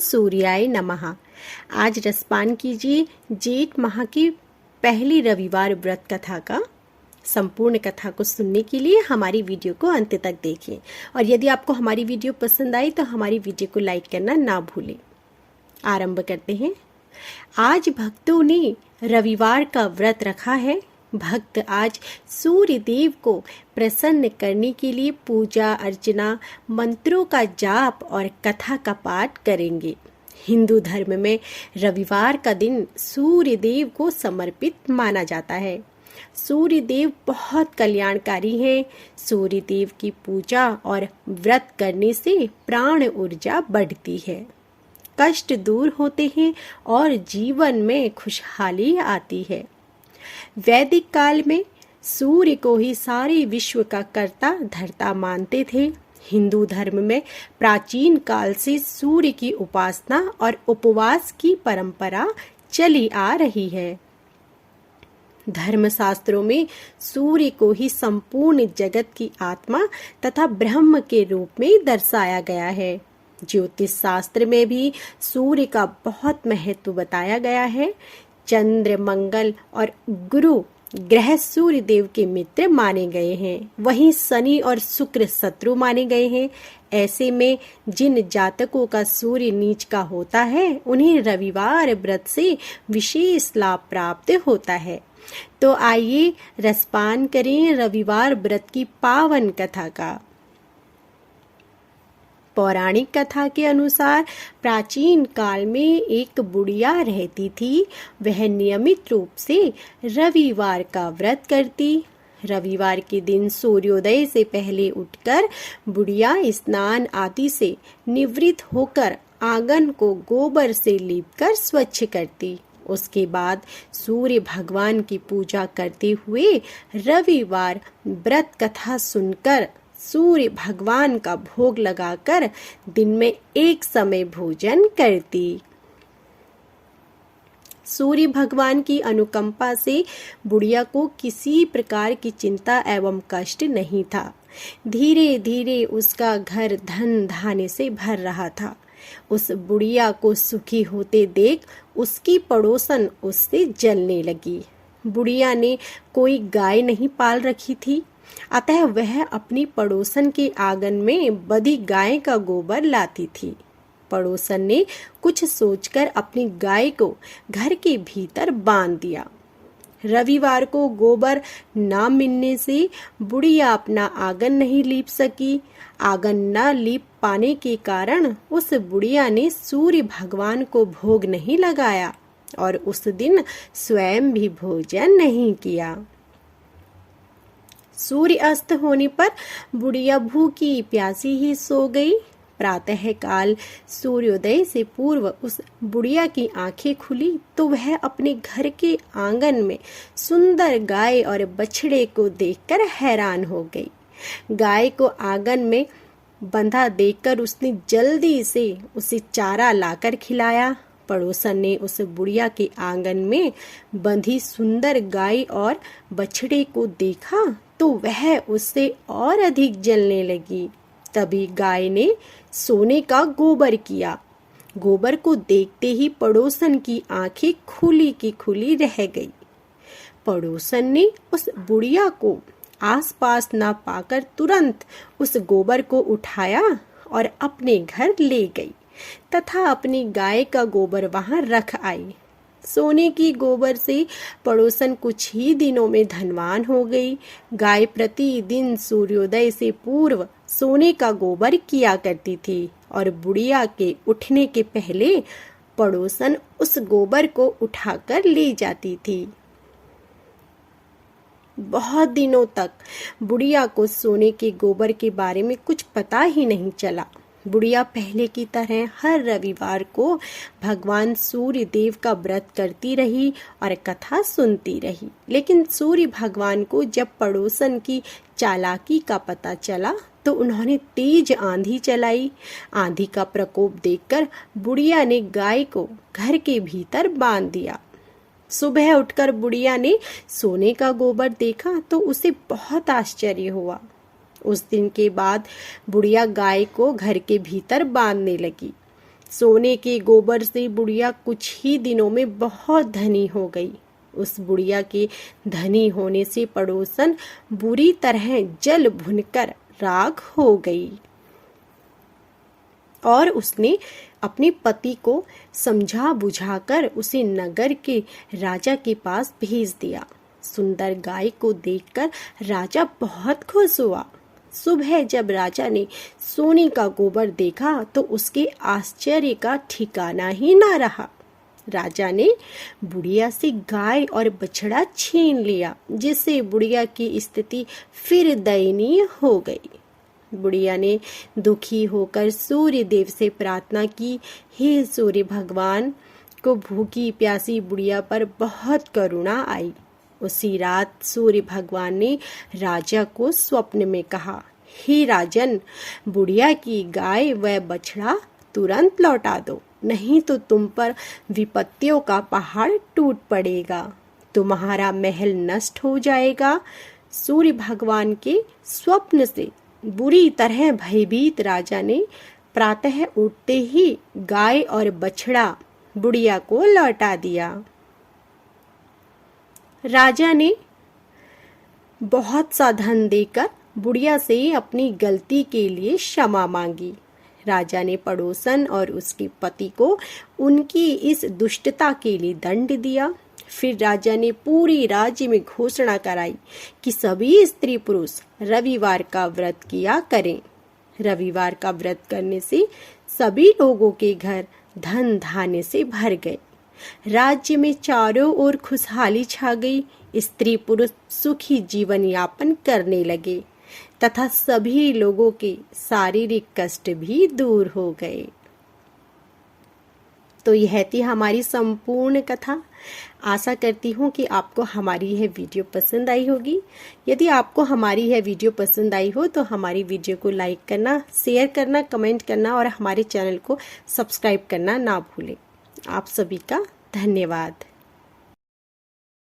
सूर्याय नमः। आज रसपान कीजिए जेठ माह की पहली रविवार व्रत कथा का। संपूर्ण कथा को सुनने के लिए हमारी वीडियो को अंत तक देखें और यदि आपको हमारी वीडियो पसंद आई तो हमारी वीडियो को लाइक करना ना भूलें। आरंभ करते हैं। आज भक्तों ने रविवार का व्रत रखा है। भक्त आज सूर्य देव को प्रसन्न करने के लिए पूजा अर्चना, मंत्रों का जाप और कथा का पाठ करेंगे। हिंदू धर्म में रविवार का दिन सूर्य देव को समर्पित माना जाता है। सूर्य देव बहुत कल्याणकारी हैं। सूर्य देव की पूजा और व्रत करने से प्राण ऊर्जा बढ़ती है, कष्ट दूर होते हैं और जीवन में खुशहाली आती है। वैदिक काल में सूर्य को ही सारे विश्व का कर्ता धर्ता मानते थे। हिंदू धर्म में प्राचीन काल से सूर्य की उपासना और उपवास की परंपरा चली आ रही है। धर्मशास्त्रों में सूर्य को ही संपूर्ण जगत की आत्मा तथा ब्रह्म के रूप में दर्शाया गया है। ज्योतिष शास्त्र में भी सूर्य का बहुत महत्व बताया गया है। चंद्र, मंगल और गुरु ग्रह सूर्य देव के मित्र माने गए हैं, वहीं शनि और शुक्र शत्रु माने गए हैं। ऐसे में जिन जातकों का सूर्य नीच का होता है उन्हें रविवार व्रत से विशेष लाभ प्राप्त होता है। तो आइए रसपान करें रविवार व्रत की पावन कथा का। पौराणिक कथा के अनुसार प्राचीन काल में एक बुढ़िया रहती थी। वह नियमित रूप से रविवार का व्रत करती। रविवार के दिन सूर्योदय से पहले उठकर बुढ़िया स्नान आदि से निवृत्त होकर आंगन को गोबर से लीपकर स्वच्छ करती। उसके बाद सूर्य भगवान की पूजा करते हुए रविवार व्रत कथा सुनकर सूर्य भगवान का भोग लगाकर दिन में एक समय भोजन करती। सूर्य भगवान की अनुकंपा से बुढ़िया को किसी प्रकार की चिंता एवं कष्ट नहीं था। धीरे धीरे उसका घर धन धान्य से भर रहा था। उस बुढ़िया को सुखी होते देख उसकी पड़ोसन उससे जलने लगी। बुढ़िया ने कोई गाय नहीं पाल रखी थी, अतः वह अपनी पड़ोसन के आंगन में बंधी गाय का गोबर लाती थी। पड़ोसन ने कुछ सोचकर अपनी गाय को घर के भीतर बांध दिया। रविवार को गोबर न मिलने से बुढ़िया अपना आंगन नहीं लीप सकी। आंगन न लीप पाने के कारण उस बुढ़िया ने सूर्य भगवान को भोग नहीं लगाया और उस दिन स्वयं भी भोजन नहीं किया। सूर्य अस्त होने पर बुढ़िया भूखी प्यासी ही सो गई। प्रातः काल सूर्योदय से पूर्व उस बुढ़िया की आंखें खुली तो वह अपने घर के आंगन में सुंदर गाय और बछड़े को देखकर हैरान हो गई। गाय को आंगन में बंधा देखकर उसने जल्दी से उसे चारा लाकर खिलाया। पड़ोसन ने उस बुढ़िया के आंगन में बंधी सुंदर गाय और बछड़े को देखा तो वह उससे और अधिक जलने लगी। तभी गाय ने सोने का गोबर किया। गोबर को देखते ही पड़ोसन की आंखें खुली की खुली रह गई। पड़ोसन ने उस बुढ़िया को आसपास न पाकर तुरंत उस गोबर को उठाया और अपने घर ले गई तथा अपनी गाय का गोबर वहां रख आई। सोने की गोबर से पड़ोसन कुछ ही दिनों में धनवान हो गई। गाय प्रतिदिन सूर्योदय से पूर्व सोने का गोबर किया करती थी और बुढ़िया के उठने के पहले पड़ोसन उस गोबर को उठाकर ले जाती थी। बहुत दिनों तक बुढ़िया को सोने के गोबर के बारे में कुछ पता ही नहीं चला। बुढ़िया पहले की तरह हर रविवार को भगवान सूर्य देव का व्रत करती रही और कथा सुनती रही। लेकिन सूर्य भगवान को जब पड़ोसन की चालाकी का पता चला तो उन्होंने तेज आंधी चलाई। आंधी का प्रकोप देखकर बुढ़िया ने गाय को घर के भीतर बांध दिया। सुबह उठकर बुढ़िया ने सोने का गोबर देखा तो उसे बहुत आश्चर्य हुआ। उस दिन के बाद बुढ़िया गाय को घर के भीतर बांधने लगी। सोने के गोबर से बुढ़िया कुछ ही दिनों में बहुत धनी हो गई। उस बुढ़िया के धनी होने से पड़ोसन बुरी तरह जल भुनकर राख हो गई और उसने अपने पति को समझा बुझाकर उसे नगर के राजा के पास भेज दिया। सुंदर गाय को देखकर राजा बहुत खुश हुआ। सुबह जब राजा ने सोने का गोबर देखा तो उसके आश्चर्य का ठिकाना ही ना रहा। राजा ने बुढ़िया से गाय और बछड़ा छीन लिया, जिससे बुढ़िया की स्थिति फिर दयनीय हो गई। बुढ़िया ने दुखी होकर सूर्य देव से प्रार्थना की, हे सूर्य भगवान, को भूखी प्यासी बुढ़िया पर बहुत करुणा आई। उसी रात सूर्य भगवान ने राजा को स्वप्न में कहा, हे राजन, बुढ़िया की गाय व बछड़ा तुरंत लौटा दो, नहीं तो तुम पर विपत्तियों का पहाड़ टूट पड़ेगा, तुम्हारा महल नष्ट हो जाएगा। सूर्य भगवान के स्वप्न से बुरी तरह भयभीत राजा ने प्रातः उठते ही गाय और बछड़ा बुढ़िया को लौटा दिया। राजा ने बहुत सा धन देकर बुढ़िया से अपनी गलती के लिए क्षमा मांगी। राजा ने पड़ोसन और उसके पति को उनकी इस दुष्टता के लिए दंड दिया। फिर राजा ने पूरे राज्य में घोषणा कराई कि सभी स्त्री पुरुष रविवार का व्रत किया करें। रविवार का व्रत करने से सभी लोगों के घर धन धान्य से भर गए। राज्य में चारों ओर खुशहाली छा गई। स्त्री पुरुष सुखी जीवन यापन करने लगे तथा सभी लोगों के शारीरिक कष्ट भी दूर हो गए। तो यह थी हमारी संपूर्ण कथा। आशा करती हूँ कि आपको हमारी यह वीडियो पसंद आई होगी। यदि आपको हमारी यह वीडियो पसंद आई हो तो हमारी वीडियो को लाइक करना, शेयर करना, कमेंट करना और हमारे चैनल को सब्सक्राइब करना ना भूलें। आप सभी का धन्यवाद।